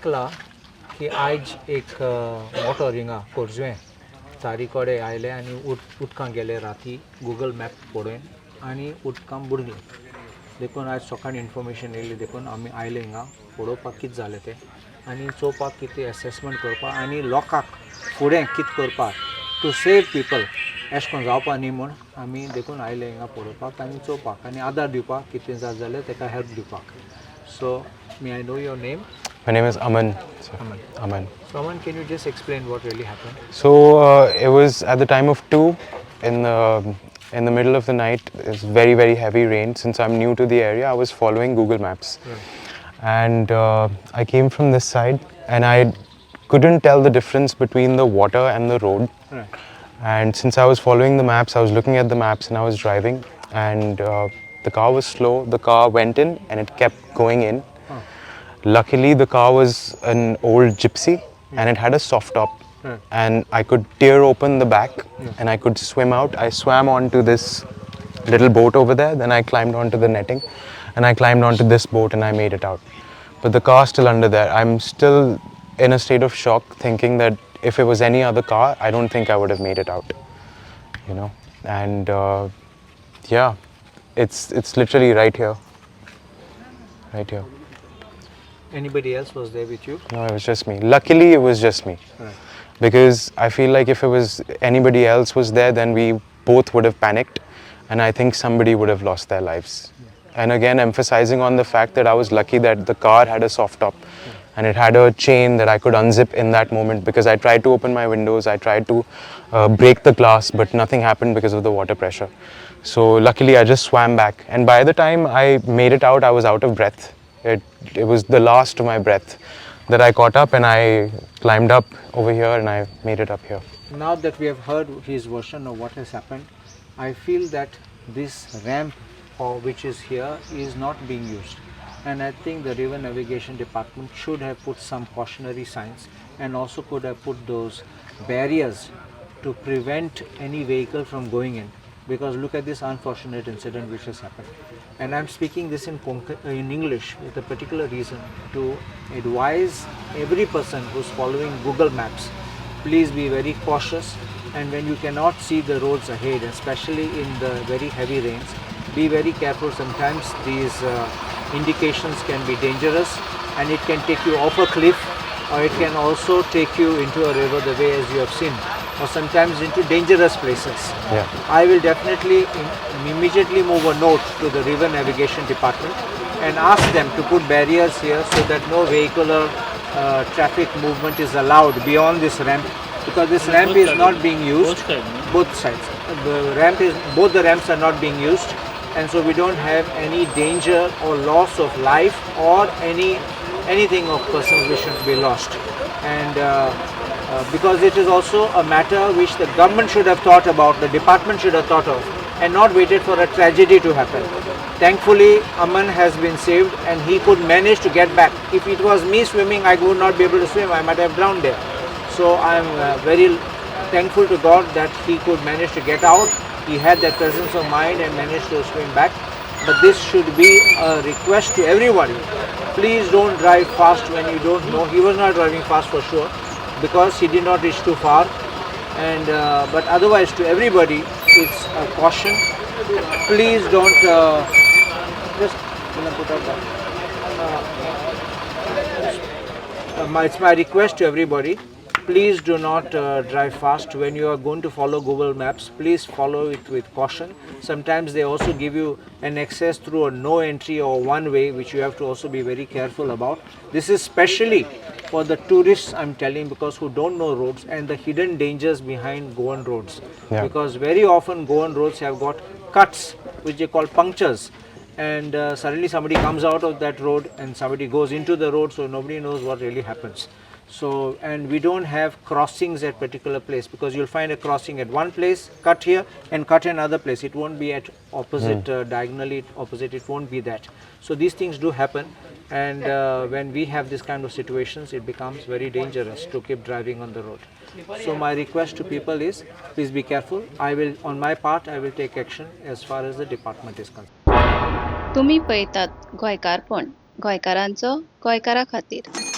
आयकलां की आयज एक मोटो हिंगा खोर्जुवें चारी कडेन आयले आनी उदकां गेले राती गुगल मॅप पळोवन आनी उदकां बुडले. देखून आयज सकाळीं इन्फॉर्मेशन येयली देखून आमी आयले हिंगा पळोवपाक कितें जालें तें आनी चोवपाक कितें एसेसमेंट करपाक आनी लोकांक फुडें कितें करपाक टू सेव पीपल अशें करून जावपा न्ही म्हूण आमी देखून आयले हिंगा पळोवपाक आनी चोवपाक आनी आदार दिवपाक कितें जाता जाल्यार ताका हेल्प दिवपाक. So may I know your name? My name is Aman. Aman. So Aman, can you just explain what really happened? So it was at the time of 2 in the middle of the night. It's very heavy rain. Since I'm new to the area, I was following Google Maps, and I came from this side, and I couldn't tell the difference between the water and the road. And since I was following the maps, I was looking at the maps, and I was driving, and the car was slow. The car went in, and it kept going in. Luckily, the car was an old gypsy and it had a soft top, and I could tear open the back and I could swim out. I swam onto this little boat over there, then I climbed onto the netting and I climbed onto this boat and I made it out. But the car's still under there. I'm still in a state of shock, thinking that if it was any other car, I don't think I would have made it out, you know. And yeah, it's literally right here. Anybody else was there with you? No, it was just me. Luckily, it was just me. Because I feel like if it was anybody else was there, then we both would have panicked, and I think somebody would have lost their lives. And again, emphasizing on the fact that I was lucky that the car had a soft top, and it had a chain that I could unzip in that moment, because I tried to open my windows, I tried to break the glass, but nothing happened because of the water pressure. So luckily, I just swam back, and by the time I made it out, I was out of breath. It was the last of my breath that I caught up, and I climbed up over here and I made it up here. Now that we have heard his version of what has happened, I feel that this ramp which is here is not being used, and I think the river navigation department should have put some cautionary signs and also could have put those barriers to prevent any vehicle from going in, because look at this unfortunate incident which has happened. And I'm speaking this in English with a particular reason, to advise every person who's following Google Maps, please be very cautious, and when you cannot see the roads ahead, especially in the very heavy rains, be very careful. Sometimes these indications can be dangerous and it can take you off a cliff, or it can also take you into a river the way as you have seen, or sometimes into dangerous places. I will definitely immediately move a note to the river navigation department and ask them to put barriers here so that no vehicular traffic movement is allowed beyond this ramp, because this ramp is not being used. Both sides. Both the ramps are not being used, and so we don't have any danger or loss of life or anything of persons which should be lost. And because it is also a matter which the government should have thought about, the department should have thought of, and not waited for a tragedy to happen. Thankfully, Aman has been saved and he could manage to get back. If it was me swimming, I would not be able to swim, I might have drowned there. So I am very thankful to God that he could manage to get out. He had that presence of mind and managed to swim back. But this should be a request to everybody. Please don't drive fast when you don't know. He was not driving fast for sure, because he did not reach too far. And but otherwise, to everybody, it's a caution. Please don't just put up that. It's my request to everybody. Please do not drive fast. When you are going to follow Google Maps, please follow it with caution. Sometimes they also give you an access through a no entry or one way, which you have to also be very careful about. This is specially for the tourists, I'm telling, because who don't know roads and the hidden dangers behind Goan roads. Because very often Goan roads have got cuts, which they call punctures, and suddenly somebody comes out of that road and somebody goes into the road, so nobody knows what really happens. So, and we don't have crossings at particular place, because you'll find a crossing at one place, cut here and cut another place. It won't be at opposite, diagonally opposite, it won't be that. So these things do happen, and when we have this kind of situations, it becomes very dangerous to keep driving on the road. So my request to people is, please be careful. I will, on my part, I will take action as far as the department is concerned. तुम्ही पळयतात गोंयकारपण, गोंयकारांचो गोंयकारा खातीर.